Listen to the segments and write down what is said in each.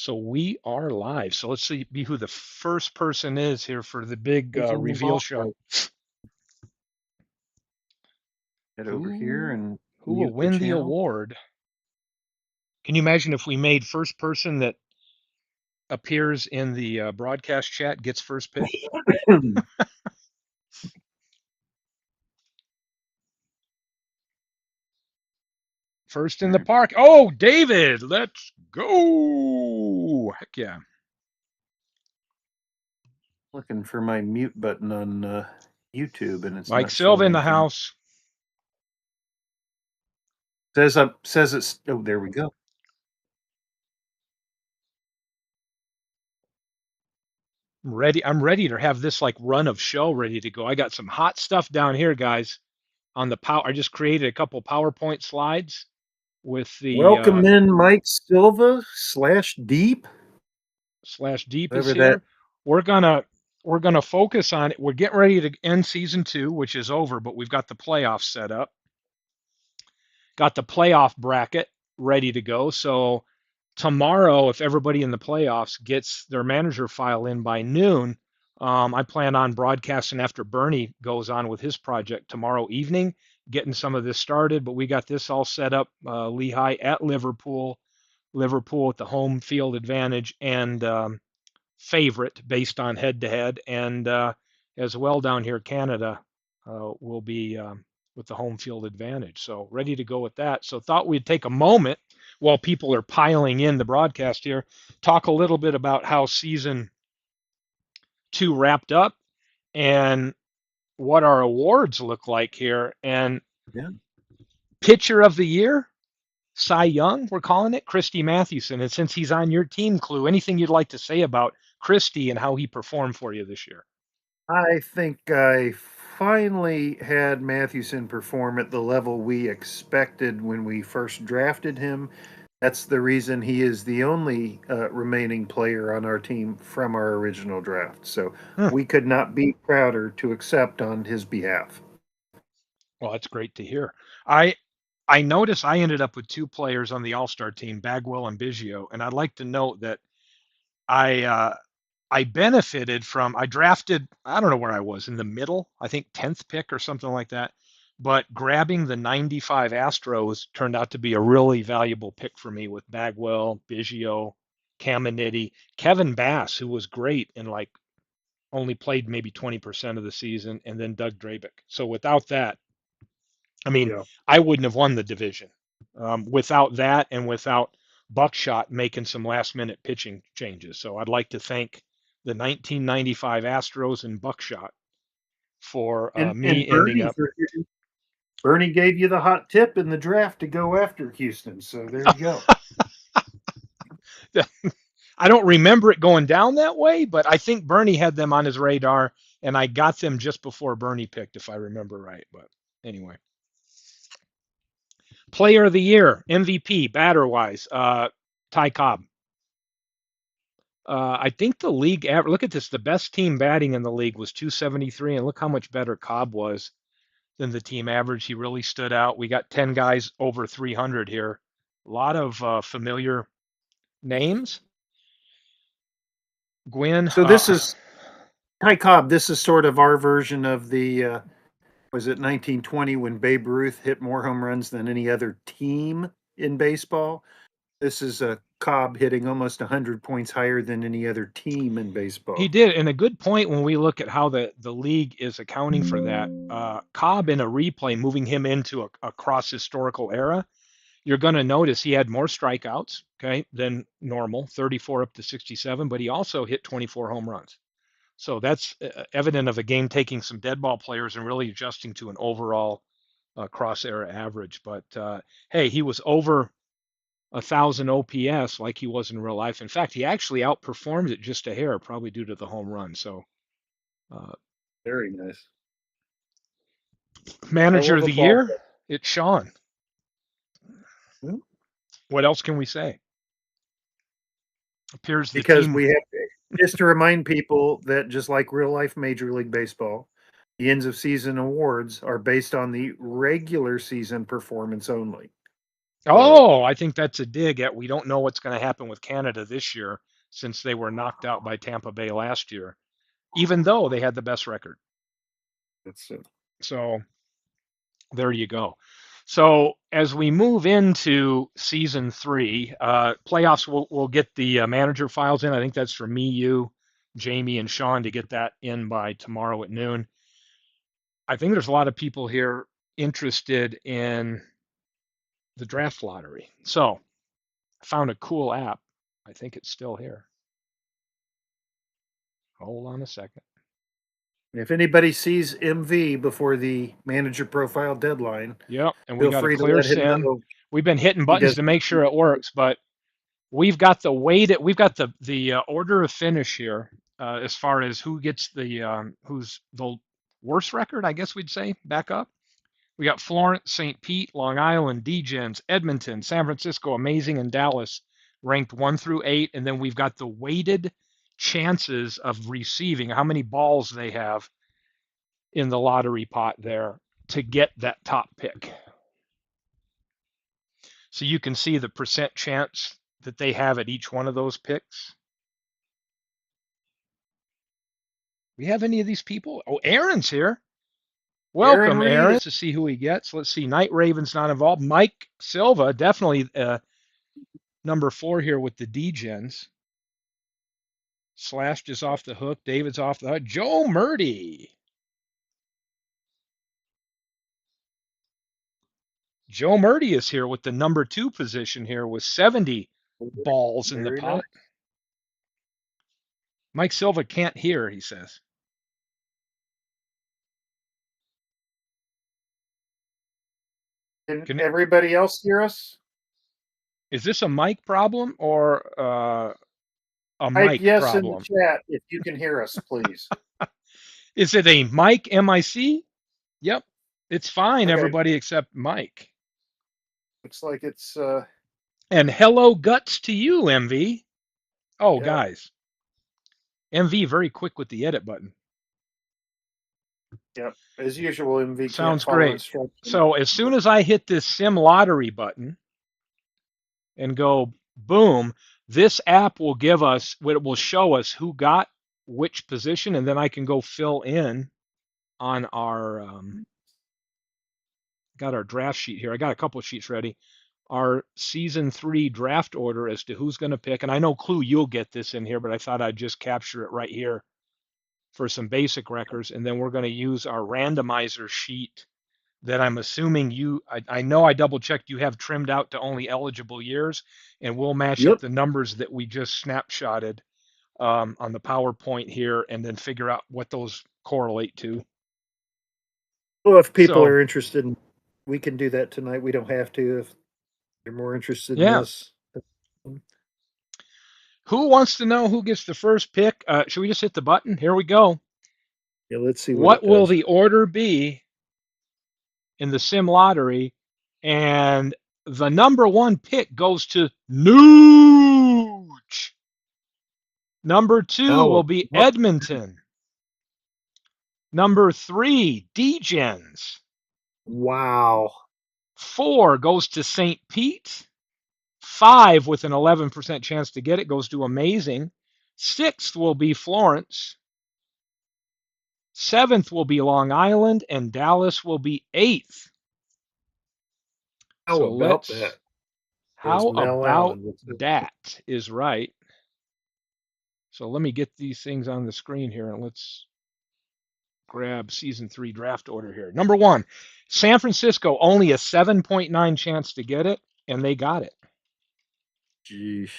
So we are live. So let's see who the first person is here for the big Who's in the reveal show. ballpark? Head over here Who and who will mute the win the channel. award? Can you imagine if we made first person that appears in the broadcast chat gets first pick? First in the Alright. park. Oh, David, let's go. Heck yeah. Looking for my mute button on YouTube, and it's Mike not Silva in showing the for me. house. Says it's. Oh, there we go. I'm ready to have this like run of show ready to go. I got some hot stuff down here, guys. On the power, I just created a couple PowerPoint slides with the Welcome in, Mike Silva /Deep. slash deep is Whatever that. here. We're gonna focus on it. We're getting ready to end season 2, which is over, but we've got the playoffs set up. Got the playoff bracket ready to go. So tomorrow, if everybody in the playoffs gets their manager file in by noon, I plan on broadcasting after Bernie goes on with his project tomorrow evening, getting some of this started. But we got this all set up. Lehigh at Liverpool, Liverpool with the home field advantage and favorite based on head to head, and as well down here, Canada will be with the home field advantage. So ready to go with that. So thought we'd take a moment while people are piling in the broadcast here, talk a little bit about how season 2 wrapped up and what our awards look like here. And Yeah. pitcher of the year, Cy Young, we're calling it, Christy Mathewson. And since he's on your team, Clue, anything you'd like to say about Christy and how he performed for you this year? I think I finally had Mathewson perform at the level we expected when we first drafted him. That's the reason he is the only remaining player on our team from our original draft. So Hmm. we could not be prouder to accept on his behalf. Well, that's great to hear. I I noticed I ended up with 2 players on the All-Star team, Bagwell and Biggio, and I'd like to note that I I benefited from I drafted, I don't know where I was, in the middle, I think 10th pick or something like that. But grabbing the 95 Astros turned out to be a really valuable pick for me with Bagwell, Biggio, Caminiti, Kevin Bass, who was great and like only played maybe 20% of the season, and then Doug Drabick. So without that, I mean, Yeah. I wouldn't have won the division without that and without Buckshot making some last minute pitching changes. So I'd like to thank the 1995 Astros and Buckshot for And me ending up. Bernie gave you the hot tip in the draft to go after Houston. So there you go. I don't remember it going down that way, but I think Bernie had them on his radar, and I got them just before Bernie picked, if I remember right. But anyway, Player of the Year, MVP, batter wise, Ty Cobb. I think the league average, look at this, the best team batting in the league was 273, and look how much better Cobb was than the team average. He really stood out. We got 10 guys over 300 here. A lot of familiar names. Gwynn, So this is Ty Cobb. This is sort of our version of the was it 1920 when Babe Ruth hit more home runs than any other team in baseball? This is a Cobb hitting almost 100 points higher than any other team in he baseball. did, and a good point when we look at how the league is accounting for that. Cobb in a replay, moving him into a cross historical era, you're going to notice he had more strikeouts, okay, than normal, 34 up to 67, but he also hit 24 home runs. So that's evident of a game taking some dead ball players and really adjusting to an overall cross era average. But hey, he was over 1,000 OPS like he was in real life. In fact, he actually outperformed it just a hair, probably due to the home run. So, uh, Very nice. Hell manager of of a the ball. year, it's Sean. Hmm? What else can we say? Appears the Because team. we have just to remind people that just like real life Major League Baseball, the ends of season awards are based on the regular season performance only. So Oh, I think that's a dig at we don't know what's going to happen with Canada this year since they were knocked out by Tampa Bay last year, even though they had the best record. it's So there you go. So as we move into season three, playoffs, we'll get the manager files in. I think that's for me, you, Jamie, and Sean to get that in by tomorrow at noon. I think there's a lot of people here interested in the draft lottery. So I found a cool app. I think it's still here. Hold on a second. if anybody sees MV before the manager profile deadline, Yep, and we feel got a free to clear let him sim. know We've been hitting he buttons does. to make sure it works, but we've got the weight. We've got the order of finish here as far as who gets the who's the worst record, I guess we'd say. Back up. We got Florence, St. Pete, Long Island, Degens, Edmonton, San Francisco, Amazing, and Dallas ranked 1 through 8, and then we've got the weighted chances of receiving how many balls they have in the lottery pot there to get that top pick. So you can see the percent chance that they have at each one of those picks. We have any of these people? Oh, Aaron's here. Aaron Welcome, Reed. Aaron. To see who he gets. Let's see. Night Raven's not involved. Mike Silva, definitely number 4 here with the D-Gens. Slashed is off the hook. David's off the hook. Joe Murdy. Joe Murdy is here with the number 2 position here with 70 balls in the Very nice. pot. Mike Silva can't hear, he says. Can Can everybody else hear us? Is this a mic problem or a Type mic yes in the problem? chat if you can hear us, please. Is it a mic, M-I-C? Yep. It's fine, Okay, everybody except Mike. looks like it's And hello guts to you, MV. Oh, yeah, guys. MV very quick with the edit button. yeah. As usual, MV can't Sounds follow great. instructions. So as soon as I hit this sim lottery button and go boom, this app will give us what it will show us who got which position, and then I can go fill in on our got our draft sheet here. I got a couple of sheets ready. Our season 3 draft order as to who's going to pick. And I know Clue, you'll get this in here, but I thought I'd just capture it right here for some basic records. And then we're going to use our randomizer sheet that I'm assuming I know I double checked, you have trimmed out to only eligible years, and we'll match up Yep. the numbers that we just snapshotted on the PowerPoint here and then figure out what those correlate to. Well, if people So, are interested, we can do that tonight. We don't have to if they're more interested in yeah. this. Who wants to know who gets the first pick? Should we just hit the button? Here we go. Yeah, let's see what What it will does. the order be in the sim lottery? And the number 1 pick goes to Nuge. Number 2 will Oh, be Edmonton. Number 3, Degens. wow. 4 goes to St. Pete. 5 with an 11% chance to get it goes to Amazing. 6th will be Florence. 7th will be Long Island, and Dallas will be 8th. How So about that? Is how Mel about Allen. that is right. So let me get these things on the screen here and let's grab season 3 draft order here. Number 1, San Francisco, only a 7.9 chance to get it, and they got it. Geez.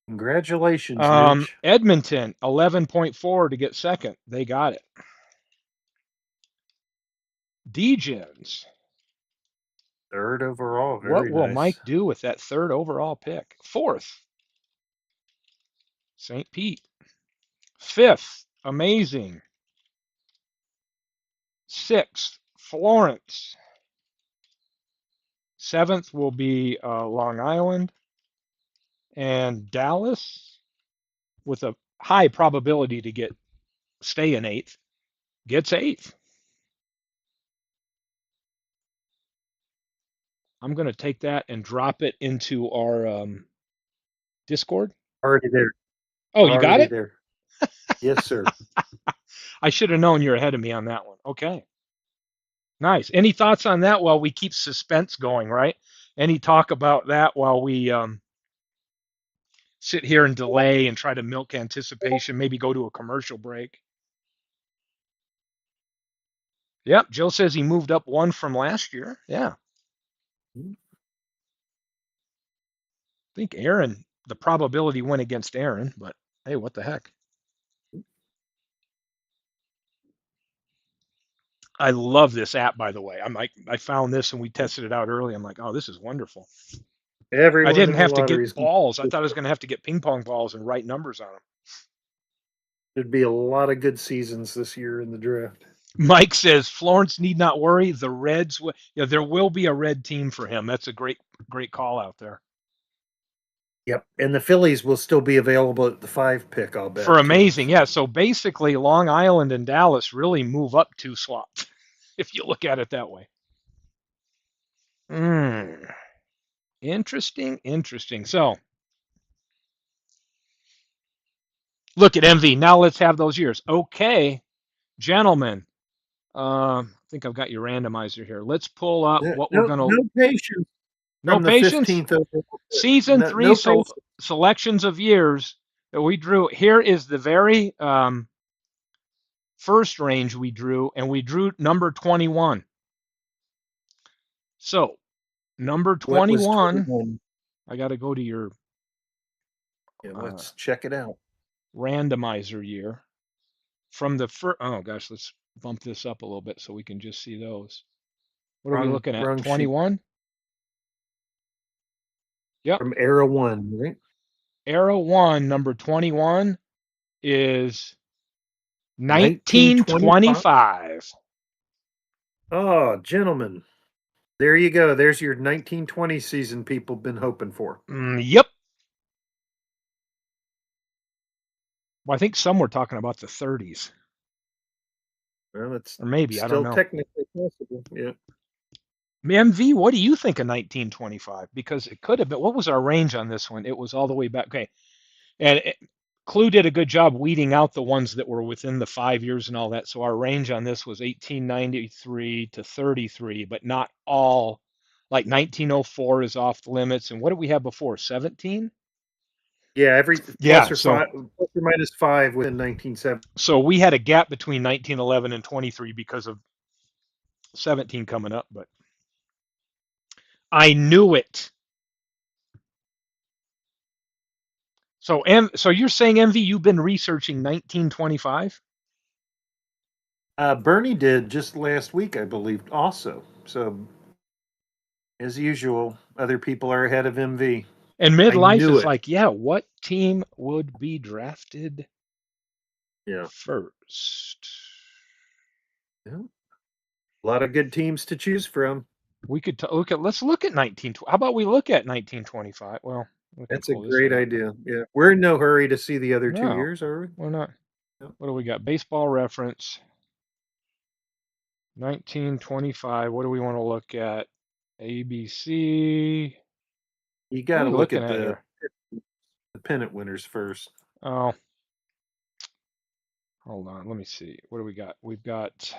Congratulations, Nooch. Edmonton, 11.4 to get second. They got it. Degens, Third overall. what Very will nice. Mike do with that 3rd overall pick? 4th, St. Pete. 5th, Amazing. 6th, Florence. 7th will be Long Island. And Dallas, with a high probability to stay in 8th, gets 8th. I'm going to take that and drop it into our Discord. Already there. Oh, you got Already it? there. Yes, sir. I should have known you're ahead of me on that one. Okay. Nice. Any thoughts on that while we keep suspense going, right? Any talk about that while we sit here and delay and try to milk anticipation, maybe go to a commercial break? Yep. Joe says he moved up one from last year. Yeah. I think Aaron, the probability went against Aaron, but hey, what the heck? I love this app, by the way. I found this and we tested it out early. I'm like, oh, this is wonderful. I Everyone didn't in the have to lottery get is going balls. I to. thought I was going to have to get ping pong balls and write numbers on them. There'd be a lot of good seasons this year in the draft. Mike says Florence need not worry. The Reds, yeah, there will be a red team for him. That's a great call out there Yep. And the Phillies will still be available at the 5 pick, I'll for bet, too. amazing. Yeah, so basically, Long Island and Dallas really move up 2 slots if you look at it that way. Mm, interesting, interesting. So look at MV. Now let's have those years. Okay, gentlemen. I think I've got your randomizer here. Let's pull up No, what we're no, gonna. no patience No from the patience. 15th over. Season No, three no patience. selections of years that we drew. Here is the very first range we drew, and we drew number 21. So number What was 21. 21? I got to go to your Yeah, uh, let's check it out. randomizer year from the first. Oh gosh, let's bump this up a little bit so we can just see those. What are we Wrong, looking at? wrong sheet. 21. Yep. From Era 1, right? Arrow one, number 21 is 1925. 1925. Oh, gentlemen. There you go. There's your 1920 season people been hoping for. Yep. Well, I think some were talking about the 30s, Well, it's or maybe I don't still know. technically possible. Yeah. MV, what do you think of 1925? Because it could have been. What was our range on this one? It was all the way back. Okay, and Clue did a good job weeding out the ones that were within the 5 years and all that. So our range on this was 1893 to 33, but not all. Like 1904 is off the limits. And what did we have before? 17? Yeah, every Yeah. So plus or minus 5 within 1970. so we had a gap between 1911 and 23 because of 17 coming up, but I knew it. So you're saying, MV, you've been researching 1925? Bernie did just last week, I believe, also. So, as usual, other people are ahead of MV. And I midlife knew is it. like, yeah, what team would be drafted Yeah. first? Yeah. A lot of good teams to choose from. We could look at. Let's look at 19. How about we look at 1925? Well, we can That's a pull this great one up. idea. Yeah. We're in no hurry to see the other 2 No, years, are we? we're not. No. What do we got? Baseball reference. 1925. What do we want to look at? ABC. You What got are to we look looking at at the here? pennant winners first. Oh, hold on. Let me see. What do we got? We've got.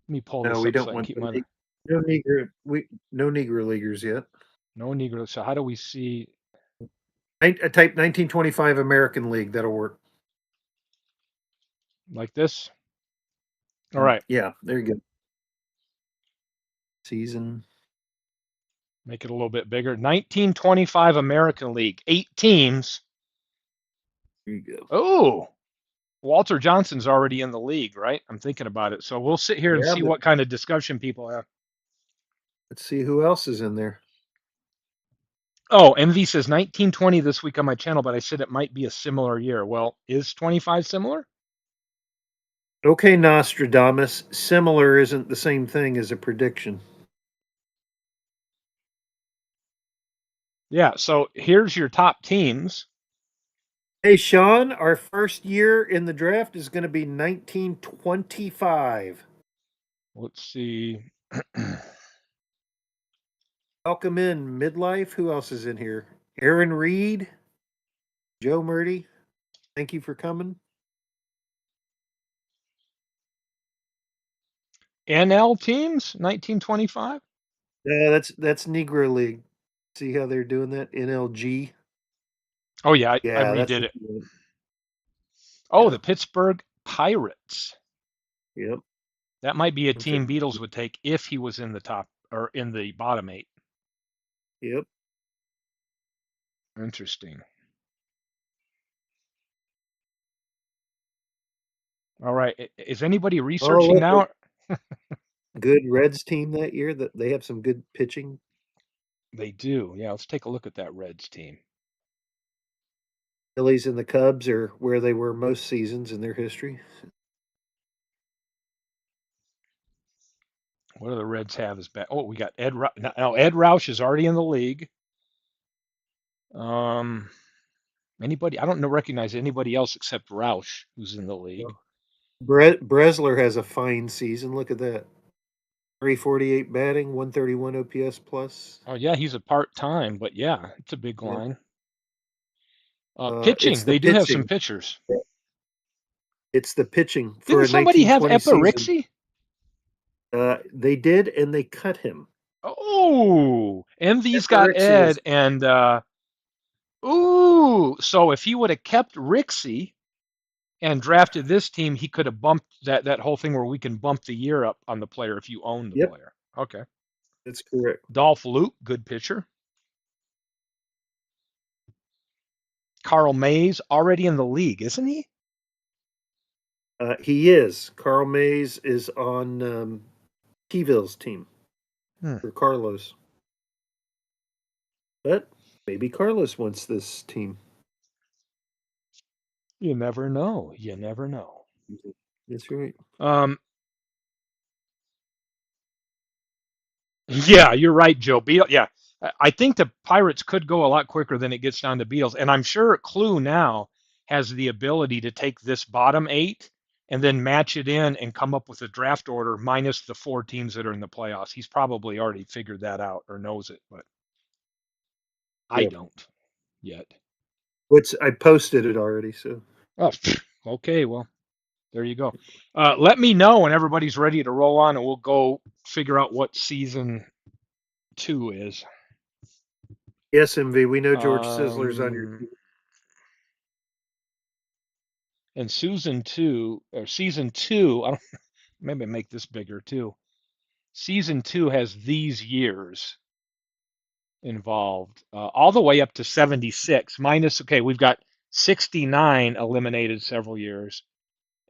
Let me pull No, this we up so don't I can want keep the my. no Negro leaguers yet. No Negro. So how do we see Type 1925 American League. That'll work. like this? All right. Yeah, there you go. Season. Make it a little bit bigger. 1925 American League. 8 teams. There you go. Oh, Walter Johnson's already in the league, right? I'm thinking about it. So we'll sit here and Yeah, see but what kind of discussion people have. let's see who else is in there. Oh, MV says 1920 this week on my channel, but I said it might be a similar year. Well, is 25 similar? Okay, Nostradamus. Similar isn't the same thing as a prediction. Yeah. So here's your top teams. Hey, Sean, our first year in the draft is going to be 1925. Let's see. Welcome in midlife. Who else is in here? Aaron Reed, Joe Murdy. Thank you for coming. NL teams, 1925. Yeah, that's Negro League. See how they're doing that? NLG. Oh yeah, I Yeah, that's redid what it. you want. Oh, Yeah. the Pittsburgh Pirates. Yep. That might be a Bunch of team Beatles would take if he was in the top or in the bottom eight. yep. Interesting. All right. Is anybody Oh, researching look, now? a good Reds team that year. That they have some good pitching. They do. Yeah, let's take a look at that Reds team. Phillies and the Cubs are where they were most seasons in their history. What do the Reds have as bad? Oh, we got Ed. Now Ed Roush is already in the league. Um, anybody? I don't know. Recognize anybody else except Roush who's in the league. Oh. Bresler has a fine season. Look at that. 348 batting, 131 OPS plus. Oh yeah, he's a part time, but yeah, it's a big Yeah. line. It's Pitching, the they do have some pitching. pitchers. It's the pitching for Didn't a somebody have 1920 season. Epirixie? They did, and they cut him. Oh, Envy's got Epirixia Ed, is and ooh, so if he would have kept Rixie and drafted this team, he could have bumped that whole thing where we can bump the year up on the player if you own the yep, player. Okay. that's correct. Dolph Luke, good pitcher. Carl Mays already in the league, isn't he? He is. Carl Mays is on Keyville's team Hmm. for Carlos, but maybe Carlos wants this team. You never know. You never know. That's right. Um, yeah, you're right, Joe. Beal, yeah, I think the Pirates could go a lot quicker than it gets down to Beatles, and I'm sure Clue now has the ability to take this bottom eight and then match it in and come up with a draft order minus the four teams that are in the playoffs. He's probably already figured that out or knows it, but I Yeah. don't yet. Which I posted it already. So Oh, okay, well, there you go. Let me know when everybody's ready to roll on, and we'll go figure out what season two is. yes, MV. We know George Sizzler's on your Um, team. and Susan two or season two, I don't maybe make this bigger too. Season two has these years involved, all the way up to 76. Minus, okay, we've got 69 eliminated several years,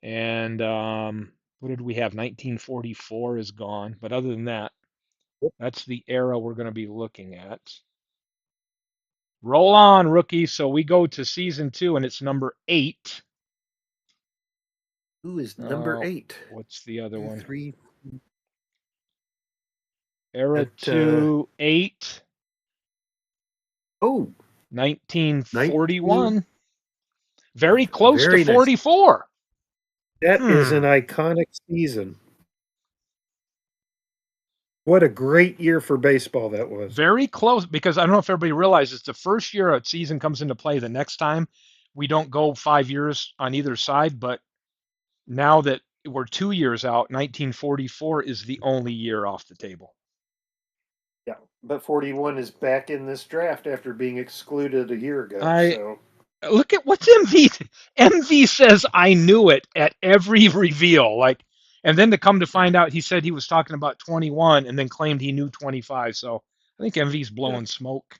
and what did we have? 1944 is gone, but other than that, that's the era we're going to be looking at. Roll on, rookie. So we go to season two, and it's number 8. Who is number Uh, 8? what's the other Two, one? three. Era At 2, 8, oh, 19. 1941. Very close to Very nice. 44. That is an Hmm. iconic season. What a great year for baseball that was. Very close because I don't know if everybody realizes the first year a season comes into play, the next time we don't go 5 years on either side. But now that we're 2 years out, 1944 is the only year off the table. Yeah, but 41 is back in this draft after being excluded a year ago. I So, look at what's MV. MV says I knew it at every reveal. Like, and then to come to find out, he said he was talking about 21, and then claimed he knew 25. So I think MV's yeah, blowing smoke.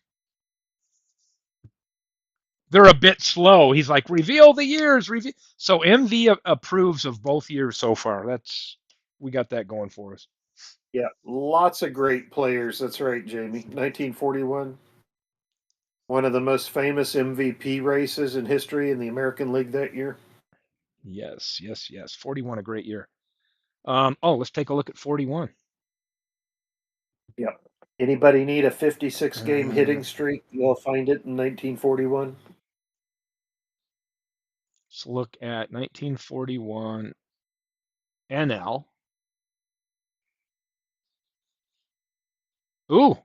They're a bit slow. He's like, reveal the years. Reveal. So MV approves of both years so far. That's we got that going for us. yeah, lots of great players. That's right, Jamie. 1941, one of the most famous MVP races in history in the American League that year. Yes, yes, yes. 41, a great year. Oh, let's take a look at 41. Yeah. Anybody need a 56 game Uh, hitting streak? You'll find it in 1941. let's look at 1941 NL. Ooh,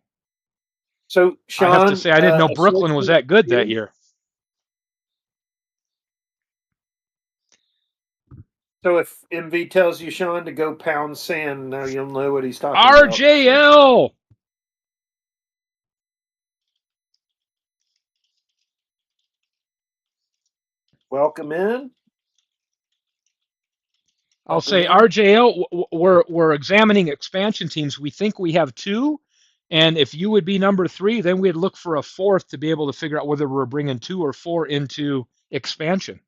So, I have to Sean, say I didn't know Brooklyn was associate that good that you. year. So if MV tells you, Sean, to go pound sand, now you'll know what he's talking about. RJL. Welcome in. I'll Welcome say in. RJL. We're examining expansion teams. We think we have two, and if you would be number three, then we'd look for a fourth to be able to figure out whether we're bringing two or four into expansion.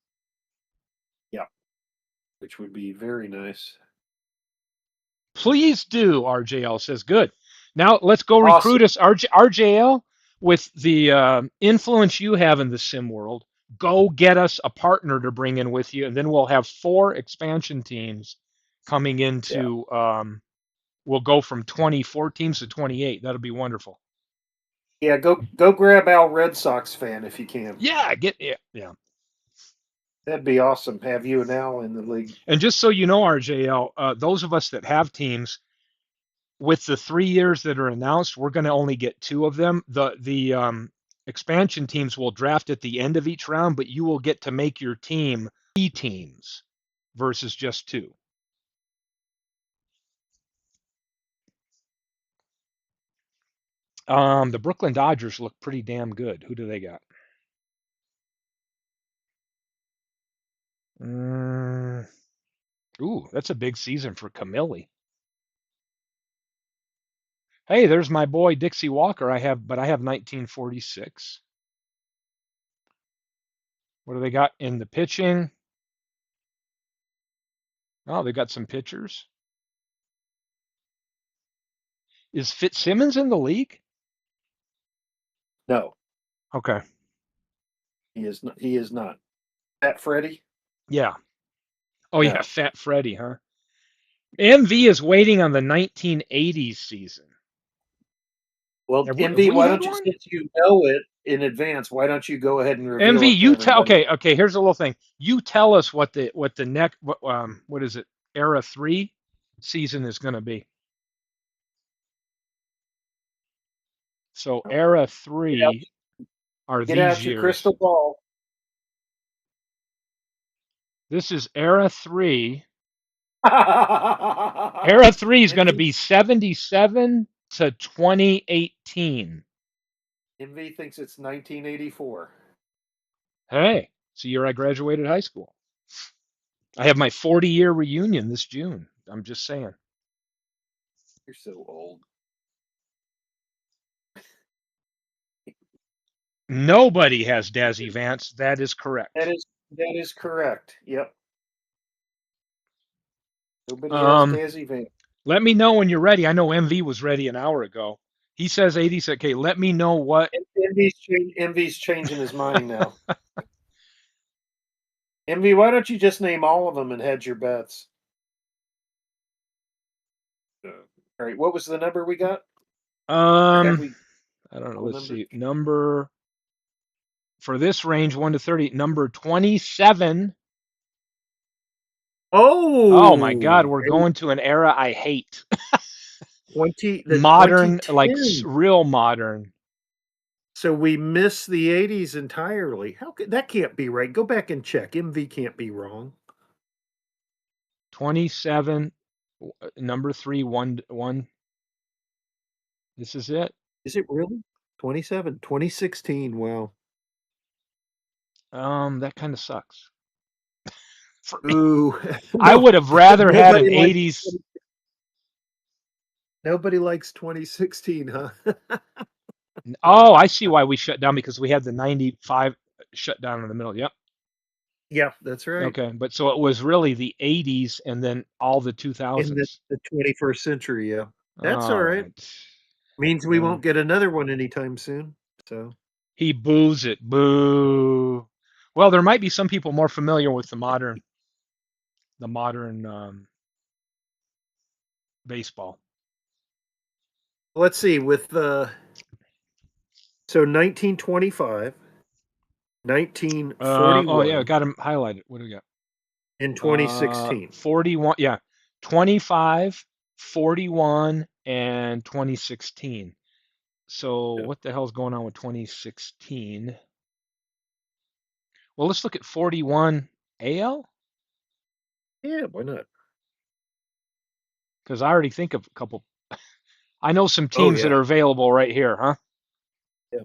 Yeah, which would be very nice. Please do. RJL says good. Now let's go recruit Awesome. us, RJL, with the influence you have in the sim world. Go get us a partner to bring in with you, and then we'll have four expansion teams coming Yeah. into we'll go from 24 teams to 28. That'll be wonderful. Yeah, go grab Al Red Sox fan if you can. Yeah, yeah. That'd be awesome. Have you and Al in the league. And just so you know, RJL, those of us that have teams, with the 3 years that are announced, we're going to only get two of them. The expansion teams will draft at the end of each round, but you will get to make your team 3 teams versus just two. The Brooklyn Dodgers look pretty damn good. Who do they got? Mm, ooh, that's a big season for Camille. Hey, there's my boy Dixie Walker. I have 1946. What do they got in the pitching? Oh, they got some pitchers. Is Fitzsimmons in the league? No, Okay. he is not. He is not. Fat Freddy? Yeah. Oh yeah, No. Fat Freddy, huh? MV is waiting on the 1980s season. Well, Have MV, we why had don't you, one? since you know it in advance, why don't you go ahead and reveal MV, it to you tell. everybody? Okay. Here's a little thing. You tell us what the next what is it? Era 3 season is going to be. So Era Get out, 3 are get these out your years. crystal ball. This is Era 3. Era 3 is going to MV, be 77 to 2018. MV thinks it's 1984. Hey, it's the year I graduated high school. I have my 40-year reunion this June. I'm just saying. You're so old. Nobody has Dazzy Vance. That is correct. That is correct. Yep. Nobody has Um, Dazzy Van. Let me know when you're ready. I know MV was ready an hour ago. He says 80s. Okay, let me know what. MV's changing his mind now. MV, why don't you just name all of them and hedge your bets? All right. What was the number we got? Or have Um, we I don't know. all the Let's numbers? see. Number for this range 1 to 30. Number 27. Oh my God, Oh, we're going to an era I hate. 20 the Modern, like 2010. real modern. So we missed the 80s entirely. How could that can't be right? Go back and check. MV can't be wrong. 27. Number 3. One. This is it. Is it really? 27, 2016. Wow. That kind of sucks for me. Ooh. I No, would have rather had nobody an likes 80s. nobody likes 2016, huh? Oh, I see why we shut down because we had the 95 shut down in the middle. Yep. Yeah, that's right. Okay. But so it was really the 80s and then all the In the, 2000s. the 21st century, yeah. That's All all right. right. Means we Well, won't get another one anytime soon. So he boos it. Boo. Well, there might be some people more familiar with the modern baseball. let's see, with the so 1925, Oh yeah, 1941, got him highlighted. What do we got? and 2016. 41. Yeah, 25, 41, and 2016. So Yeah. what the hell's going on with 2016? Well, let's look at 41 AL Yeah, why not? because I already think of a couple. I know some Oh teams that yeah, are available right here, huh? yeah.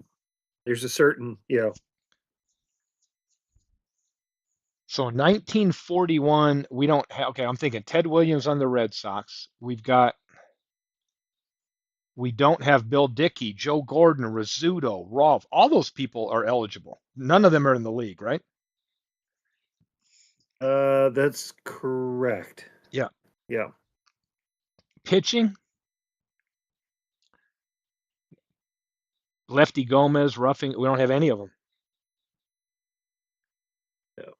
There's a certain, yeah. So 1941, we don't have. Okay, I'm thinking Ted Williams on the Red Sox. We don't have Bill Dickey, Joe Gordon, Rizzuto, Rolf. All those people are eligible. None of them are in the league, right? That's correct. Yeah. Yeah. Pitching, Lefty Gomez, Roughing. We don't have any of them. Yeah.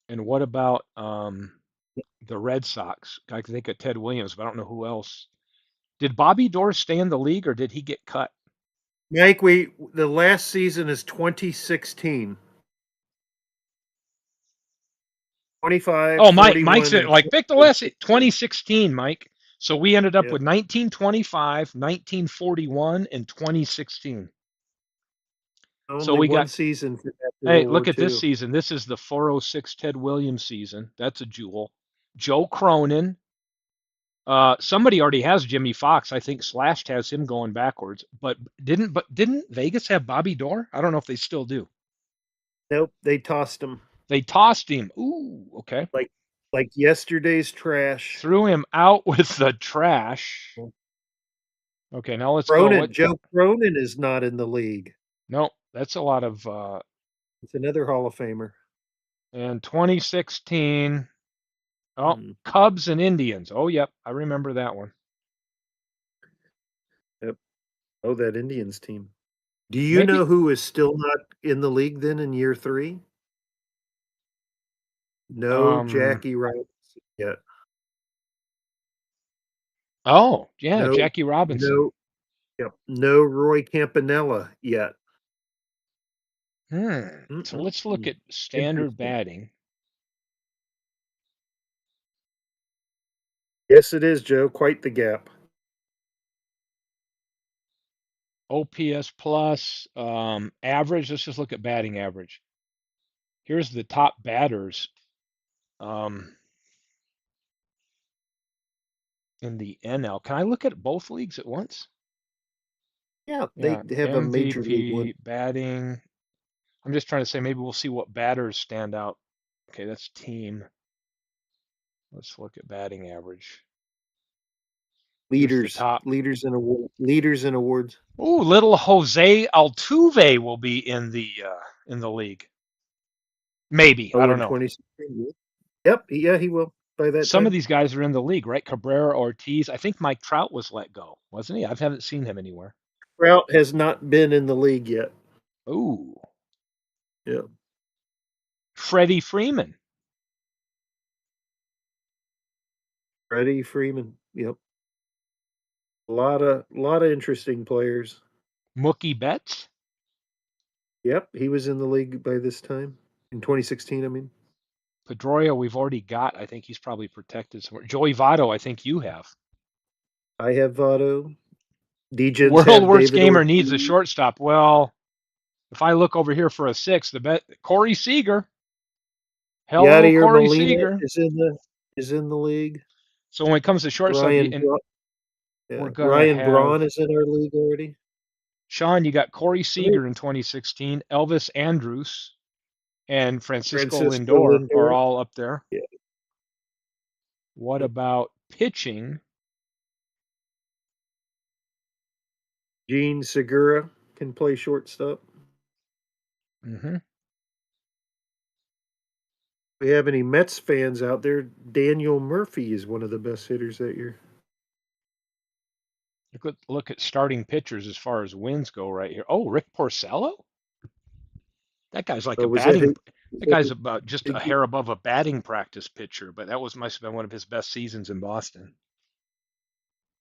And what about the Red Sox? I can think of Ted Williams, but I don't know who else. Did Bobby Doerr stay in the league or did he get cut? Mike, the last season is 2016. 25, Oh, Mike's 41, it. and Like pick the last 26. 2016, Mike. So we ended up Yeah. with 1925, 1941, and 2016. So Only we one got, season after hey, World War look at this II. season. This is the 406 Ted Williams season. That's a jewel. Joe Cronin. Somebody already has Jimmy Fox. I think Slashed has him going backwards. But didn't Vegas have Bobby Doerr? I don't know if they still do. Nope, they tossed him They tossed him. Ooh, okay. like yesterday's trash. Threw him out with the trash. Okay, now let's go. What? Joe Cronin is not in the league. No, that's a lot of It's another Hall of Famer. and 2016. Oh, Hmm. Cubs and Indians. Oh, yep, I remember that one. Yep. Oh, that Indians team. Do you know Maybe. who is still not in the league then in year 3? No Um. Jackie Robinson yet. Oh, yeah, No, Jackie Robinson. no, yep. No Roy Campanella yet. So let's look Mm-mm-mm. at standard Interesting. batting. Yes, it is, Joe. Quite the gap. OPS plus average. Let's just look at batting average. Here's the top batters um, in the NL. Can I look at both leagues at once? Yeah, they Yeah, have a major league one. MVP batting. I'm just trying to say maybe we'll see what batters stand out. Okay, that's team. Let's look at batting average. Here's the top. Leaders in awards. Ooh, little Jose Altuve will be in the league. Maybe I Oh, don't in know. 2016. Yep, yeah, he will by that Some of time. these guys are in the league, right? Cabrera, Ortiz. I think Mike Trout was let go, wasn't he? I haven't seen him anywhere. Trout has not been in the league yet. Ooh, Yeah, Freddie Freeman, Freddie Freeman. Yep, a lot of interesting players. Mookie Betts, Yep, he was in the league by this time in 2016. I mean, Pedroia. We've already got. I think he's probably protected somewhere. Joey Votto. I think you have. I have Votto. Degens World have worst David gamer needs a Ortiz. shortstop. Well, if I look over here for a six, the bet Corey Seager. Hello, Yadier Corey Molina Seager. is in the league. So when it comes to shortstop, Ryan and Bra- we're yeah, gonna Ryan have Braun is in our league already. Sean. You got Corey Right. Seager in 2016, Elvis Andrus, and Francisco Francisco Lindor are Lindor. all up there. Yeah. What Yep. about pitching? Gene Segura can play shortstop. Hmm. If we have any Mets fans out there, Daniel Murphy is one of the best hitters that year. Look at starting pitchers as far as wins go right here. Oh, Rick Porcello? That guy's like Oh, a was that batting. his? Was That that guy's his about just a big year? hair above a batting practice pitcher, but that was must have been one of his best seasons in Boston.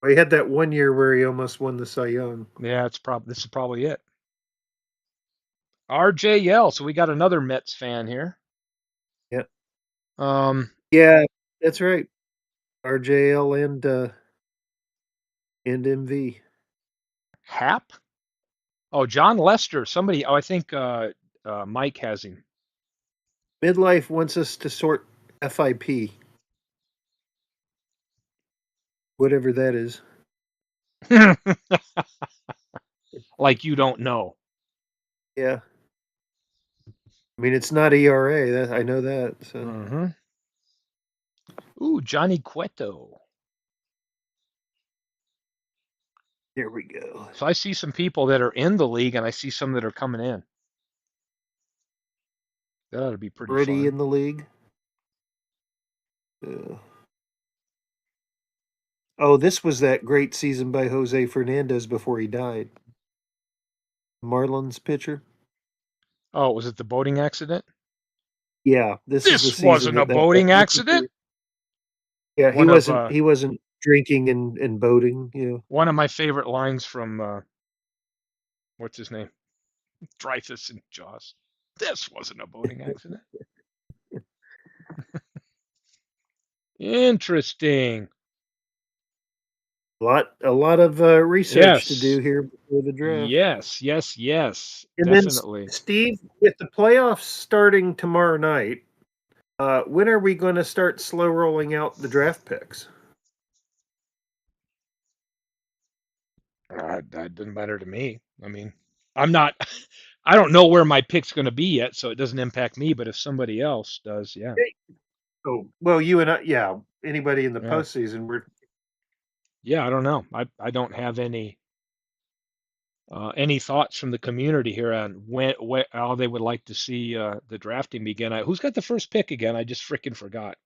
Well, he had that one year where he almost won the Cy Young. Yeah, this is probably it. RJ Yell. So we got another Mets fan here. Yeah. Um, Yeah, that's right. RJL and MV. Hap? Oh, John Lester. Somebody. Oh, I think Mike has him. Midlife wants us to sort FIP, whatever that is. Like you don't know. Yeah. I mean, it's not ERA. I know that. So Mm-hmm. Ooh, Johnny Cueto. here we go. So I see some people that are in the league, and I see some that are coming in. That ought to be pretty Already fun. in the league. Uh, oh, this was that great season by Jose Fernandez before he died. Marlins pitcher. Oh, was it the boating accident? Yeah, this is the This season wasn't a boating accident. yeah, he One of wasn't drinking and boating, one of my favorite lines from what's his name? Dreyfus and Jaws. This wasn't a boating accident. Interesting. A lot of research to do Yes. here before the draft. Yes, yes, yes. And then Definitely. Steve, with the playoffs starting tomorrow night, when are we going to start slow rolling out the draft picks? That doesn't matter to me. I mean, I'm not I don't know where my pick's going to be yet, so it doesn't impact me, but if somebody else does, yeah. Oh, well, you and I, yeah, anybody in the Yeah. postseason, Yeah, I don't know. I don't have any thoughts from the community here on how they would like to see the drafting begin. Who's got the first pick again? I just freaking forgot.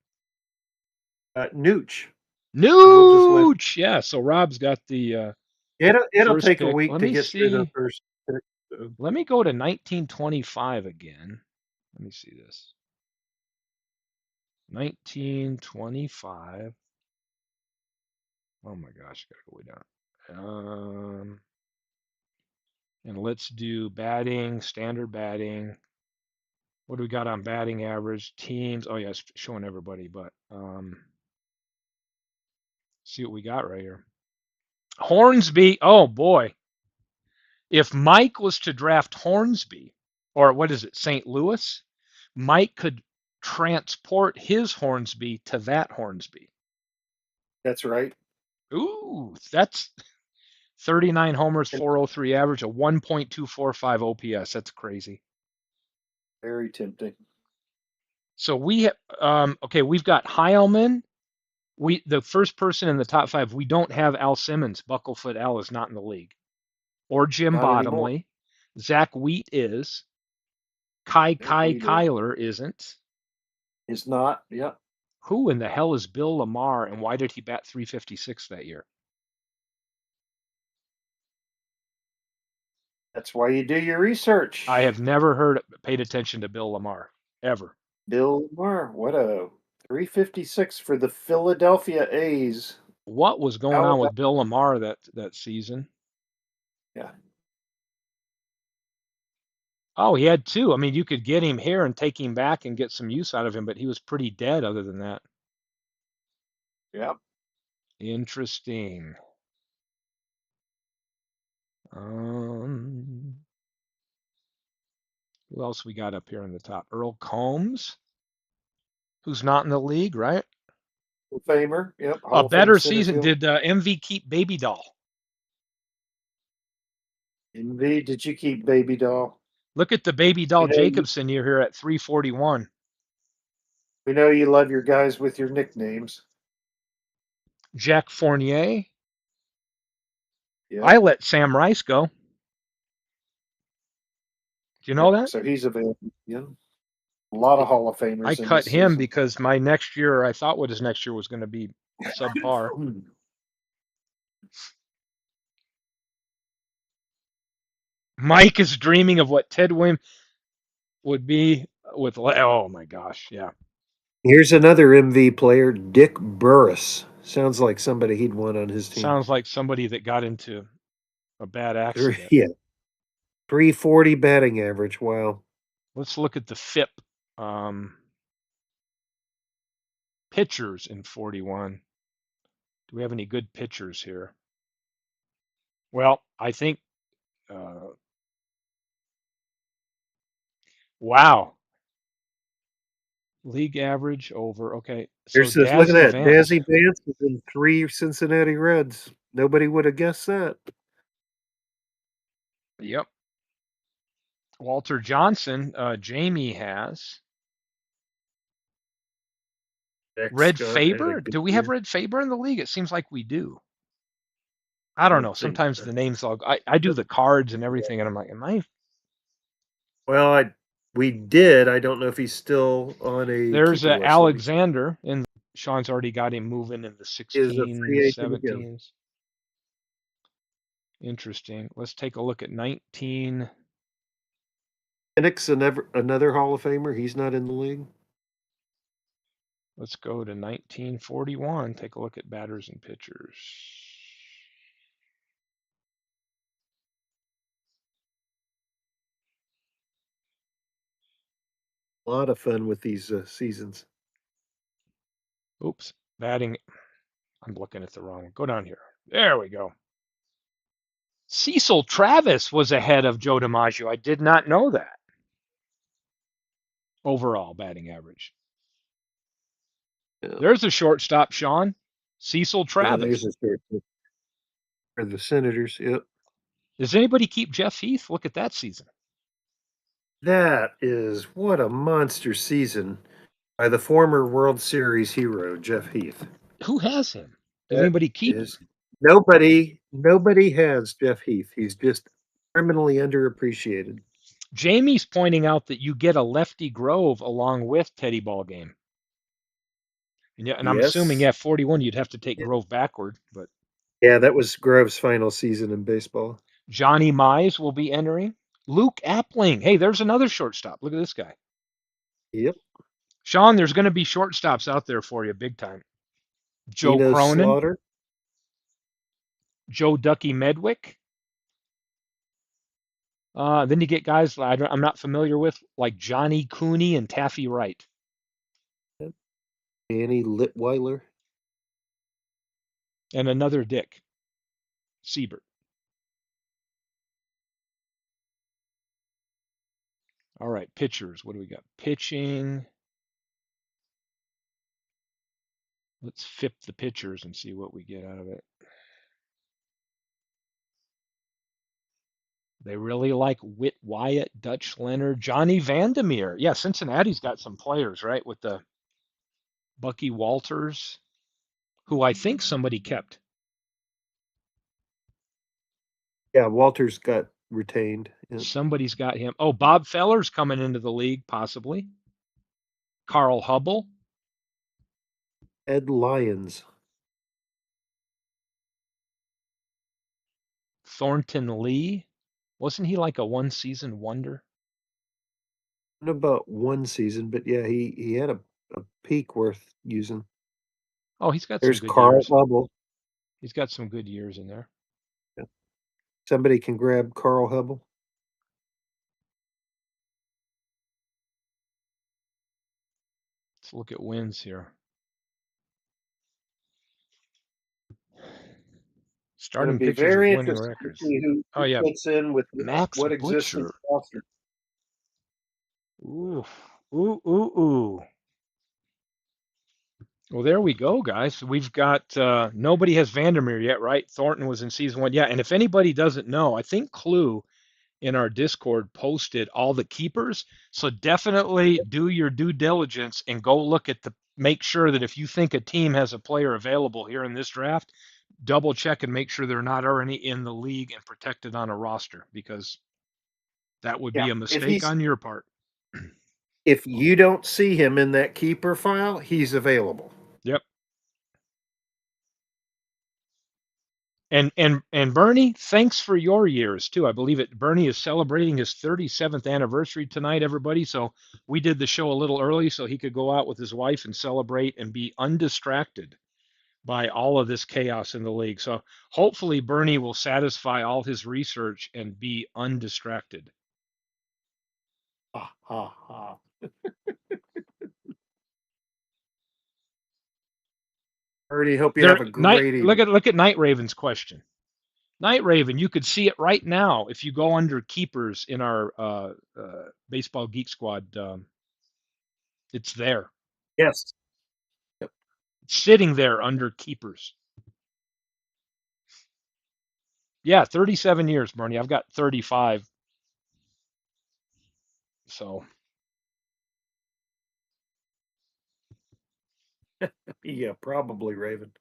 Nooch. So we'll just let Nooch. Yeah, so Rob's got the it'll first take a pick. week Let to me get through the see. first pick. So. Let me go to 1925 again. Let me see this. 1925. Oh my gosh, gotta go way down. And let's do batting, standard batting. What do we got on batting average? Teams. Oh yeah, it's showing everybody, but see what we got right here. Hornsby. Oh boy. If Mike was to draft Hornsby, or what is it, St. Louis, Mike could transport his Hornsby to that Hornsby. That's right. Ooh, that's 39 homers, And 403 average, a 1.245 OPS. That's crazy. very tempting. So okay, we've got Heilman. The first person in the top five. We don't have Al Simmons. Bucklefoot Al is not in the league, or Jim Not anymore. Bottomley. Zach Wheat is. Kai Yep, Kai we did. Kyler isn't. Is not. Yep. Who in the hell is Bill Lamar, and why did he bat 356 that year? That's why you do your I research. have never paid attention to Bill Lamar ever. Bill Maher, what a 356 for the Philadelphia A's. What was going How on about with Bill Lamar that season? yeah? Oh, he had two. I mean, you could get him here and take him back and get some use out of him, but he was pretty dead other than that. Yep. Interesting. Um, who else we got up here in the top? Earl Combs, who's not in the league, right? Hall of Famer. Yep. A Hall of Fame better center season. field. Did MV keep Baby Doll? Envy, did you keep Baby Doll? Look at the Baby Doll We know you, Jacobson here at 341. we know you love your guys with your nicknames. Jack Fournier. Yep. I let Sam Rice go. Do you know Yep. that? So he's available. Yeah. A lot of Hall of I Famers in cut this him season. because my next year, I thought what his next year was going to be subpar. Mike is dreaming of what Ted Williams would be with. Oh my gosh, yeah. Here's another MV player, Dick Burris. Sounds like somebody he'd want on his team. Sounds like somebody that got into a bad accident. Yeah. 340 batting average. Wow. Let's look at the FIP um, pitchers in 41. Do we have any good pitchers here? Well, I think. Uh, wow, league average over. Okay, so There's this. Look at Dazzy that. Vance. Dazzy Vance was in 3 Cincinnati Reds. Nobody would have guessed that. Yep. Walter Johnson. Jamie has. Jack Red Scott had a Faber? good Do we have year. Red Faber in the league? It seems like we do. I I don't don't know. think Sometimes so. the names all. I do the cards and everything, and I'm like, am I? Well, we did. I don't know if he's still on a There's keeper list. Let me check. Alexander, and Sean's already got him moving in the Is a 16s, free agent again. 17s. Interesting. Let's take a look at 19. Penix, another Hall of Famer. He's not in the league. Let's go to 1941. Take a look at batters and pitchers. A lot of fun with these seasons. Oops, batting. I'm looking at the wrong one. Go down here. There we go. Cecil Travis was ahead of Joe DiMaggio. I did not know that. Overall batting average. Yeah, There's a shortstop, Sean. Cecil yeah there's Travis. a start for the Senators. Yep. Does anybody keep Jeff Heath? Look at that season. That is what a monster season by the former World Series hero, Jeff Heath. Who has him? Does That anybody keep him? is nobody has Jeff Heath. He's just criminally underappreciated. Jamie's pointing out that you get a lefty Grove along with Teddy Ballgame. And, yeah, and I'm assuming, Yes. yeah, 41, you'd have to take Grove backward. But Yeah, that was Grove's final season in baseball. Johnny Mize will be entering. Luke Appling. Hey, there's another shortstop. Look at this guy. Yep. Sean, there's going to be shortstops out there for you big time. Joe Dino Cronin, Slaughter. Joe Ducky Medwick. Then you get guys I'm not familiar with, like Johnny Cooney and Taffy Wright, Yep. Danny Litweiler. and another Dick Siebert. All right, pitchers. What do we got? Pitching. Let's FIP the pitchers and see what we get out of it. They really like Whit Wyatt, Dutch Leonard, Johnny Vandermeer. Yeah, Cincinnati's got some players, right? With the Bucky Walters, who I think somebody kept. Yeah, Walters got retained. Yep. Somebody's got him. Oh, Bob Feller's coming into the league, possibly. Carl Hubble, Ed Lyons. Thornton Lee. Wasn't he like a one season wonder? Not about one season, but yeah, he had a peak worth using. Oh, he's got some There's good Carl years. Hubble. He's got some good years in there. Yeah. Somebody can grab Carl Hubble. Let's look at wins here. Going to Starting be pitchers with very winning interesting to records. see Oh who yeah, fits in with Max what existing Butcher. roster. Ooh, ooh, ooh, ooh. Well, there we go, guys. We've got nobody has Vandermeer yet, right? Thornton was in season one. Yeah, and if anybody doesn't know, I think Clue in our Discord posted all the keepers. So definitely do your due diligence and go look at the make sure that if you think a team has a player available here in this draft, double check and make sure they're not already in the league and protected on a roster because that would Yeah, be a mistake on your part. if you don't see him in that keeper file, he's available. Yep. And Bernie, thanks for your years too. I believe it. Bernie is celebrating his 37th anniversary tonight, everybody. So we did the show a little early so he could go out with his wife and celebrate and be undistracted by all of this chaos in the league. So hopefully Bernie will satisfy all his research and be undistracted. Ha ha ha. Already hope you have There, a night. great evening. Look at Night Raven's question. Night Raven, you could see it right now if you go under keepers in our baseball geek squad. It's there. Yes. It's sitting there under keepers. Yeah, 37 years, Bernie. I've got 35. So Yeah, probably Raven.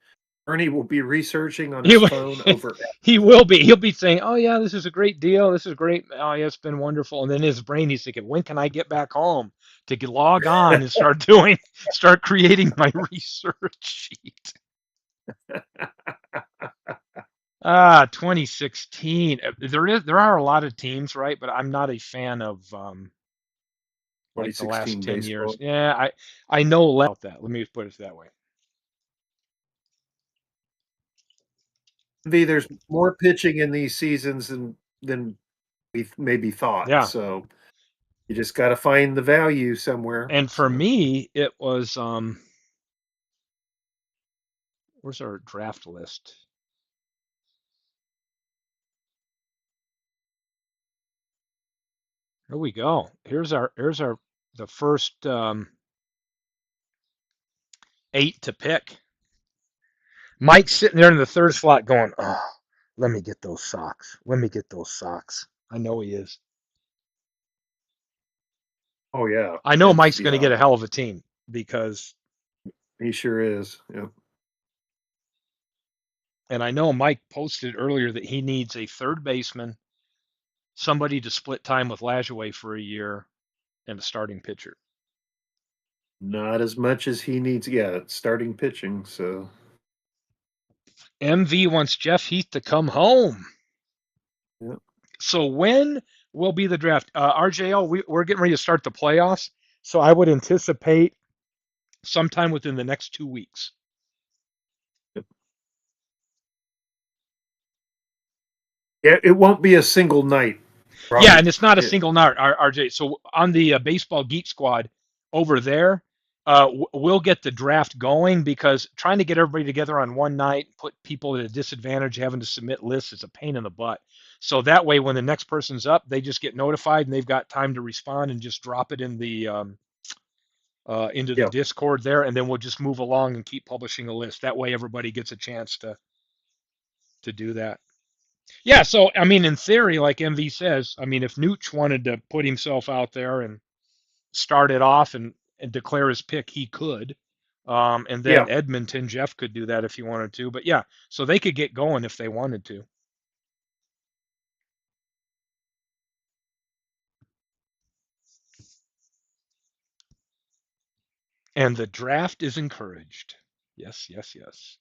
Ernie will be researching on he his phone over. he will be. He'll be saying, "Oh yeah, this is a great deal. This is great. Oh yeah, it's been wonderful." And then his brain, he's thinking, "When can I get back home to log on and start creating my research sheet?" 2016. There are a lot of teams, right? But I'm not a fan of like the last 2016 10 years. baseball. Yeah, I know less about that. Let me put it that way. There's more pitching in these seasons than we maybe thought. Yeah. So you just got to find the value somewhere. And for So me, it was where's our draft list? Here we go. Here's our the first 8 to pick. Mike's sitting there in the third slot going, "Oh, let me get those socks. Let me get those socks." I know he is. oh yeah, I know it's Mike's going to yeah, get a hell of a team because, he sure is. Yep. and I know Mike posted earlier that he needs a third baseman, somebody to split time with Lajoie for a year, and a starting pitcher. Not as much as he needs. Yeah, starting pitching. So MV wants Jeff Heath to come home. yeah. So when will be the draft? RJL, we're getting ready to start the playoffs. So I would anticipate sometime within the next 2 weeks. Yeah, it won't be a single night. Yeah, Probably. and it's not a It, single night, RJ. So on the baseball geek squad over there, we'll get the draft going because trying to get everybody together on one night, put people at a disadvantage having to submit lists is a pain in the butt. So that way, when the next person's up, they just get notified and they've got time to respond and just drop it in the into the yeah, Discord there, and then we'll just move along and keep publishing a list. That way, everybody gets a chance to do that. Yeah, so I mean, in theory, like MV says, I mean, if Nooch wanted to put himself out there and start it off and declare his pick, he could. And then yeah. Edmonton, Jeff could do that if he wanted to. But yeah, so they could get going if they wanted to. And the draft is encouraged. Yes, yes, yes.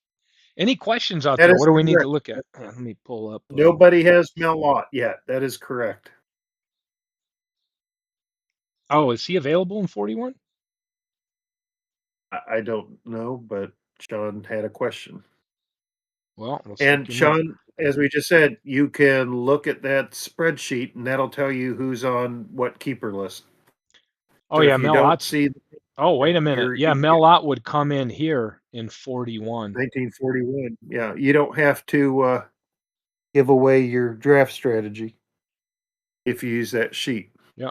Any questions out That there? What is do we need to correct. look at? Let me pull up. Nobody has Melot yet. That is correct. Oh, is he available in 41? I don't know, but Sean had a question. Well, let's look And in the. Sean, as we just said, you can look at that spreadsheet and that'll tell you who's on what keeper list. Oh So yeah, if you Mel don't Ott's. see, Oh, wait a minute. you're Yeah, Mel Ott would come in here in 41. 1941. Yeah, you don't have to give away your draft strategy if you use that sheet. Yeah.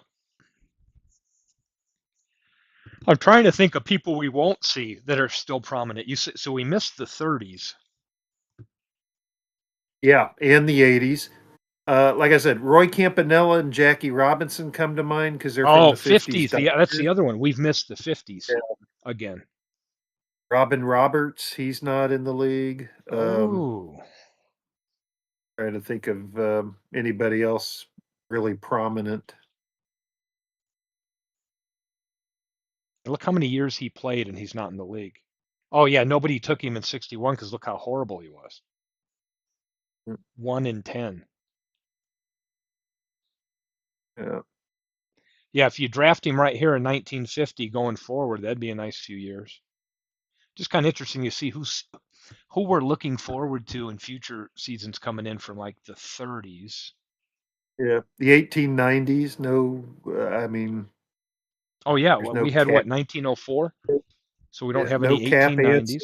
I'm trying to think of people we won't see that are still prominent. So we missed the 30s. Yeah, and the 80s. Like I said, Roy Campanella and Jackie Robinson come to mind because they're from Oh, the 50s 50s. That's Dodgers. the other one. We've missed the 50s Yeah. again. Robin Roberts, he's not in the league. Oh, Trying to think of anybody else really prominent. look how many years he played and he's not in the league. Oh yeah, nobody took him in 61 because look how horrible he was. 1 in 10. Yeah. Yeah, if you draft him right here in 1950 going forward, that'd be a nice few years. Just kind of interesting to see who we're looking forward to in future seasons coming in from like the 30s. Yeah, the 1890s, no, I mean, Oh yeah, there's well, no we had cap, what 1904, so we don't yeah, have no any cap ants, 1890s.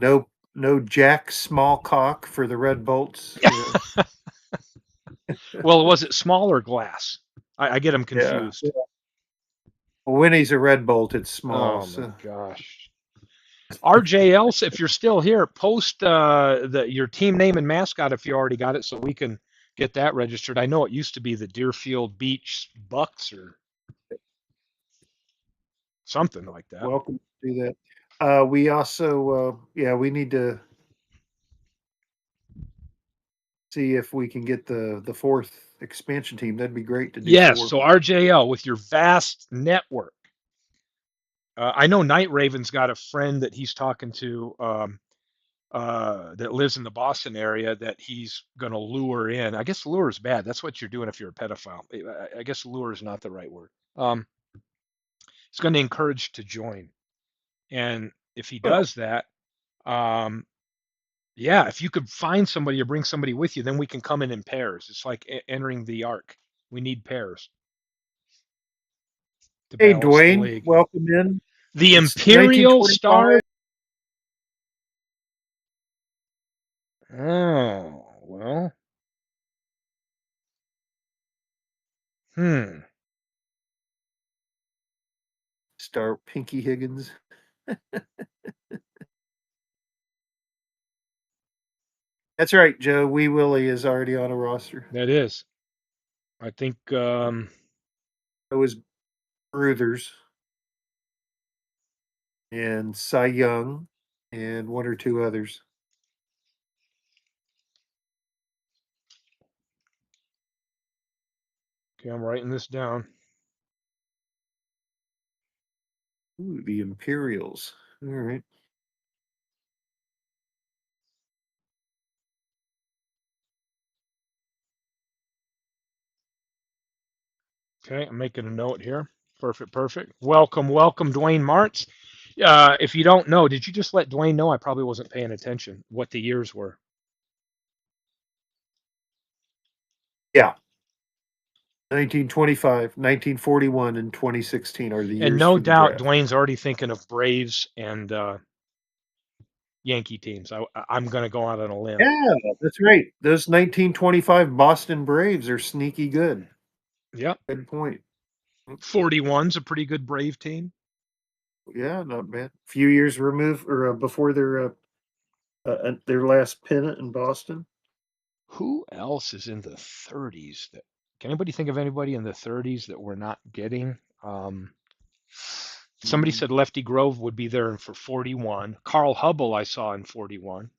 no no Jack Smallcock for the Red Bolts. Well, was it small or glass? I get them Yeah. confused. When he's a Red Bolt, it's small. Oh my So gosh. RJLs, if you're still here, post your team name and mascot if you already got it, so we can get that registered. I know it used to be the Deerfield Beach Bucks or something like that. welcome to do that. We also, yeah, we need to see if we can get the fourth expansion team. That'd be great to do Yes, four. so RJL with your vast network. I know Night Raven's got a friend that he's talking to that lives in the Boston area that he's going to lure in. I guess lure is bad. That's what you're doing if you're a pedophile. I guess lure is not the right word. He's going to encourage to join. And if he Well, does that, um, yeah, if you could find somebody or bring somebody with you, then we can come in pairs. It's like entering the ark. We need pairs to hey, balance the Dwayne, league. welcome in. The It's Imperial 1925. Star. Oh, well, hmm. Star Pinky Higgins. That's right, Joe. Wee Willie is already on a roster. That is. I think So is Bruthers and Cy Young and one or two others. okay, I'm writing this down. Ooh, the Imperials. All right. Okay, I'm making a note here. Perfect, perfect. Welcome, welcome, Dwayne Martz. If you don't know, did you just let Dwayne know? I probably wasn't paying attention what the years were. Yeah. 1925, 1941, and 2016 are the And years no for the doubt draft. Dwayne's already thinking of Braves and Yankee teams. I'm going to go out on a limb. Yeah, that's right. Those 1925 Boston Braves are sneaky good. Yep. Good point. 41's a pretty good Brave team. Yeah, not bad. Few years removed or before their last pennant in Boston. Who else is in the 30s that can anybody think of anybody in the 30s that we're not getting? Somebody Mm, said Lefty Grove would be there for 41. Carl Hubble I saw in 41.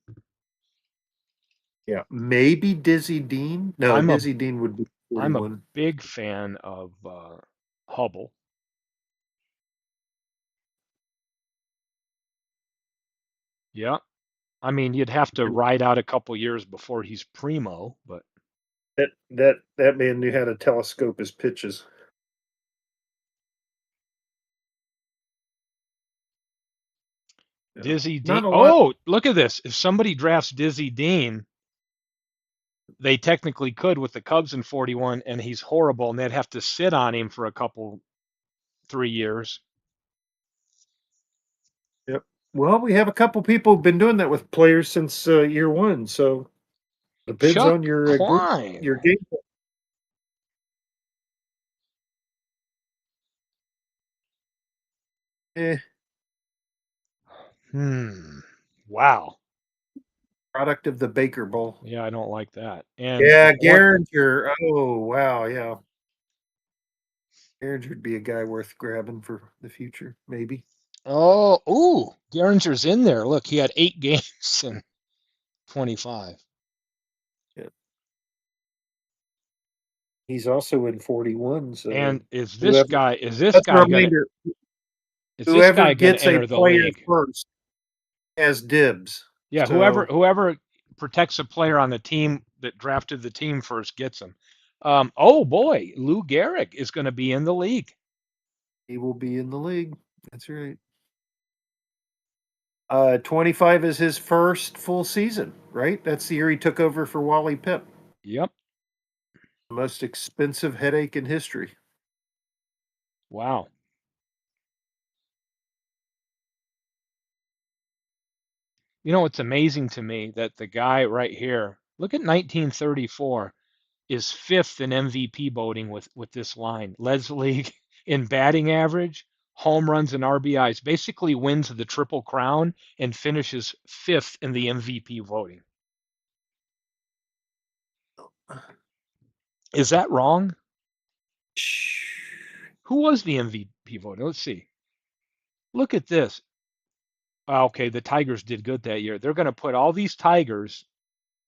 yeah, maybe Dizzy Dean. No, I'm a Dizzy Dean would be I'm a 41. big fan of Hubble. Yeah. I mean, you'd have to ride out a couple years before he's primo, but That man knew how to telescope his pitches. Yeah, Dizzy Dean. not a lot. Oh, look at this. If somebody drafts Dizzy Dean, they technically could with the Cubs in 41, and he's horrible, and they'd have to sit on him for a couple, 3 years. Yep. Well, we have a couple people who've been doing that with players since year one. So depends on Chuck your group, Klein. your game. Eh, Hmm. Wow. product of the Baker Bowl. Yeah, I don't like that. And Yeah, one, Garinger. Oh, wow. Yeah. Garinger would be a guy worth grabbing for the future, maybe. oh, ooh, Geringer's in there. Look, he had 8 games in 25. Yeah. He's also in 41. And So whoever, is this that's a guy gonna reminder. is this Whoever guy gonna gets a enter the player league? first has dibs. Yeah, whoever So whoever protects a player on the team that drafted the team first gets him. Oh boy, Lou Gehrig is going to be in the league. he will be in the league. That's right. 25 is his first full season, right? That's the year he took over for Wally Pipp. Yep. The most expensive headache in history. Wow. You know, it's amazing to me that the guy right here, look at 1934, is fifth in MVP voting with this line. Leads the league in batting average, home runs, and RBIs. Basically wins the Triple Crown and finishes fifth in the MVP voting. Is that wrong? Who was the MVP voting? Let's see. Look at this. Okay, the Tigers did good that year. They're going to put all these Tigers,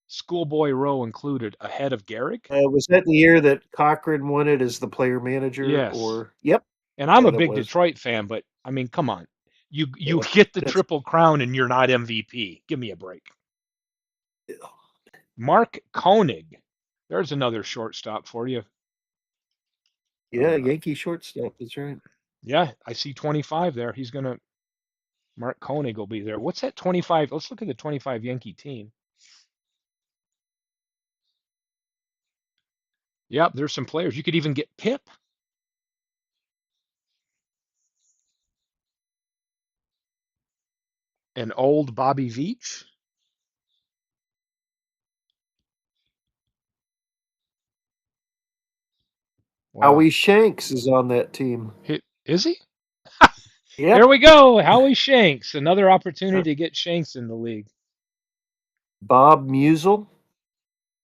Schoolboy Rowe included, ahead of Garrick. Was that the year that Cochran won it as the player manager? Yes. Or yep, And I'm yeah, a that big was. Detroit fan, but I mean, come on. You Yeah, get the that's Triple Crown and you're not MVP. Give me a break. Mark Koenig. There's another shortstop for you. yeah, Uh, Yankee shortstop. That's right. yeah, I see 25 there. He's going to Mark Koenig will be there. What's that 25? Let's look at the 25 Yankee team. Yep, there's some players. You could even get Pip and old Bobby Veach. Well, Howie Shanks is on that team. is he? Yep. There we go. Howie Shanks. Another opportunity to get Shanks in the league. Bob Musial.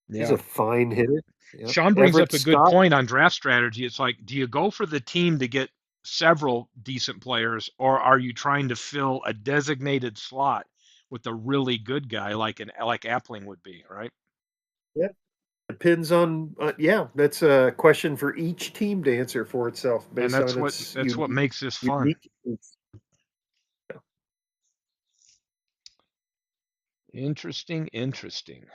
He's Yeah. a fine hitter. Yep. Sean brings Everett up a good Scott. point on draft strategy. It's like, do you go for the team to get several decent players, or are you trying to fill a designated slot with a really good guy like Appling would be, right? Yep. Depends on, yeah, that's a question for each team to answer for itself And based on its that's what unique, makes this fun. unique. Yeah. Interesting, interesting.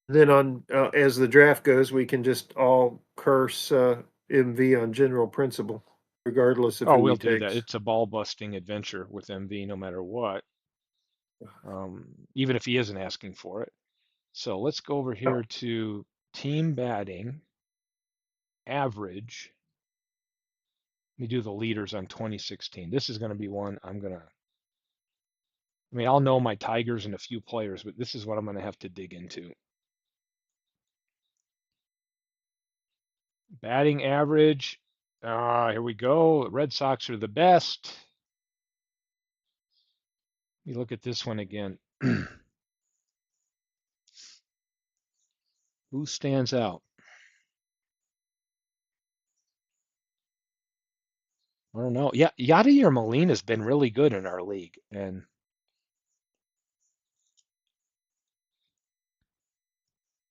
Then on as the draft goes, we can just all curse MV on general principle, regardless of Oh, who we'll he do that. takes. It's a ball busting adventure with MV no matter what, even if he isn't asking for it. So let's go over Oh, here to team batting average. Let me do the leaders on 2016. This is going to be one I'm going to, I mean, I'll know my Tigers and a few players, but this is what I'm going to have to dig into. Batting average. Here we go. Red Sox are the best. Let me look at this one again. Who stands out? I don't know. Yeah, Yadier Molina's been really good in our league, and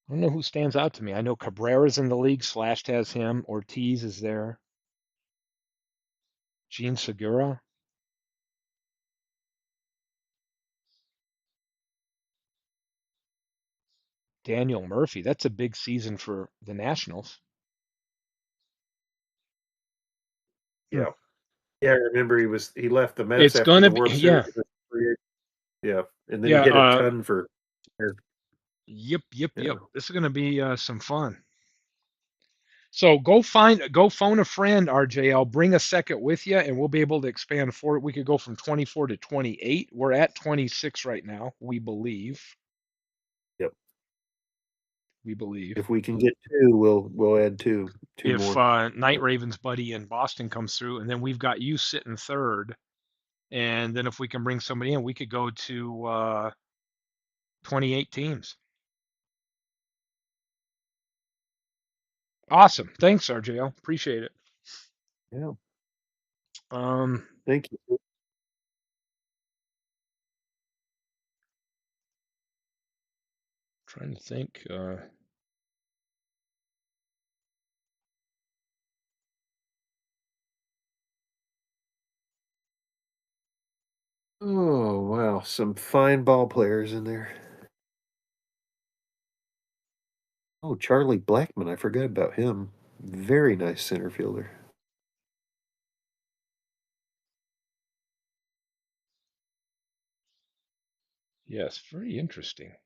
I don't know who stands out to me. I know Cabrera's in the league. Slashed has him. Ortiz is there. Gene Segura. Daniel Murphy. That's a big season for the Nationals. Hmm. yeah, yeah. I remember he left the Mets It's after gonna the be, World Series. yeah, Yeah, and then he yeah. hit a ton for. Yep, yep, Yeah, yep. This is gonna be some fun. So go phone a friend, RJL. Bring a second with you, and we'll be able to expand forward. We could go from 24 to 28. We're at 26 right now. We believe. yep. We believe. If we can get two, we'll add two If more. Night Yep. Ravens buddy in Boston comes through, and then we've got you sitting third, and then if we can bring somebody in, we could go to 28 teams. Awesome. Thanks, RJL. Appreciate it. Yeah. Um, Thank you. trying to think. Oh wow, some fine ball players in there. Oh, Charlie Blackman, I forgot about him. Very nice center fielder. Yes, very interesting.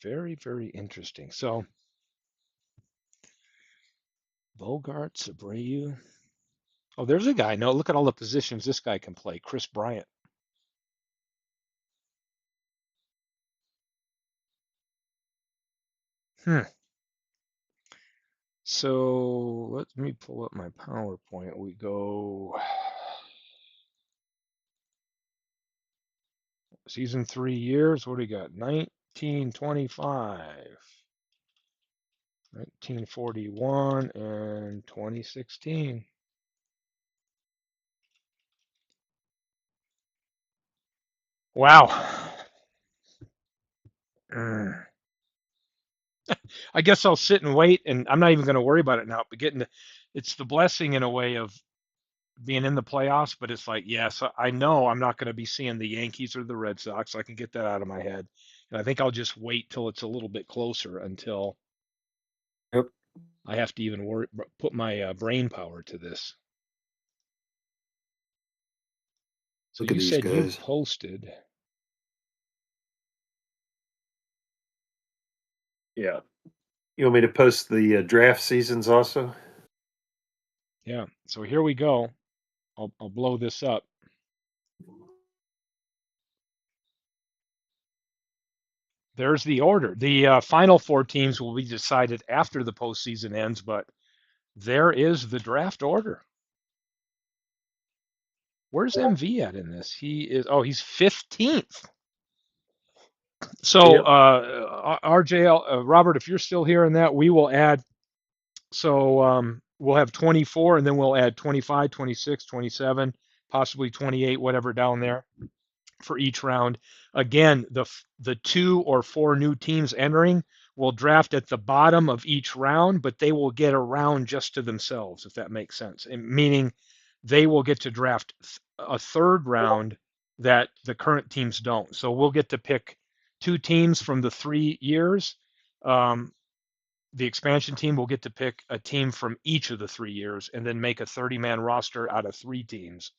Very, very interesting. So Bogarts, Abreu. Oh, there's a guy. No, look at all the positions this guy can play. Chris Bryant. Hmm. So let me pull up my PowerPoint. We go season 3 years. What do we got? 1925, 1941, and 2016. Wow. Mm. I guess I'll sit and wait, and I'm not even going to worry about it now. But it's the blessing in a way of being in the playoffs. But it's like, yes, I know I'm not going to be seeing the Yankees or the Red Sox. So I can get that out of my head, and I think I'll just wait till it's a little bit closer until Yep. I have to even put my brain power to this. So Look at you these said you guys. posted, Yeah. You want me to post the draft seasons also? yeah. So here we go. I'll blow this up. There's the order. The final four teams will be decided after the postseason ends, but there is the draft order. Where's MV at in this? He's 15th. So, Yep. RJ, Robert, if you're still hearing that, we will add. So, we'll have 24, and then we'll add 25, 26, 27, possibly 28, whatever down there for each round. Again, the two or four new teams entering will draft at the bottom of each round, but they will get a round just to themselves, if that makes sense. And meaning they will get to draft a third round that the current teams don't. So we'll get to pick two teams from the 3 years. Um, the expansion team will get to pick a team from each of the 3 years and then make a 30-man roster out of three teams.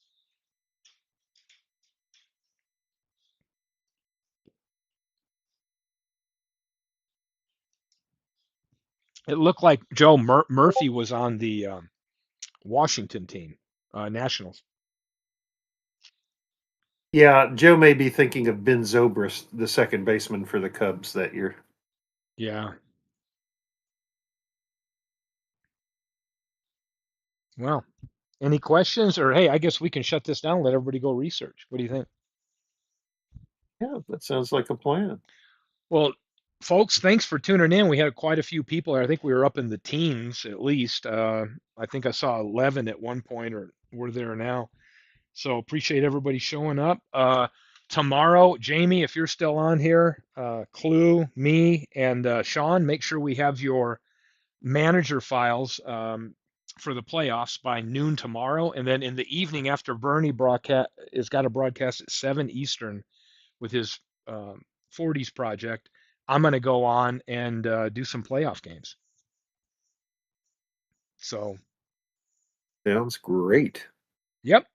It looked like Joe Murphy was on the Washington team, Nationals. Yeah, Joe may be thinking of Ben Zobrist, the second baseman for the Cubs that year. Yeah. Well, any questions? Or hey, I guess we can shut this down and let everybody go research. What do you think? Yeah, that sounds like a plan. Well, folks, thanks for tuning in. We had quite a few people. I think we were up in the teens at least. I think I saw 11 at one point, or we're there now. So appreciate everybody showing up. Tomorrow, Jamie, if you're still on here, Clue, me, and Sean, make sure we have your manager files for the playoffs by noon tomorrow, and then in the evening after Bernie broadcast has got a broadcast at 7 Eastern with his 40s project. I'm going to go on and do some playoff games. So, Sounds great. yep.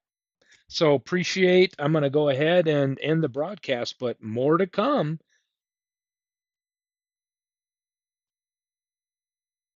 So appreciate. I'm going to go ahead and end the broadcast, but more to come.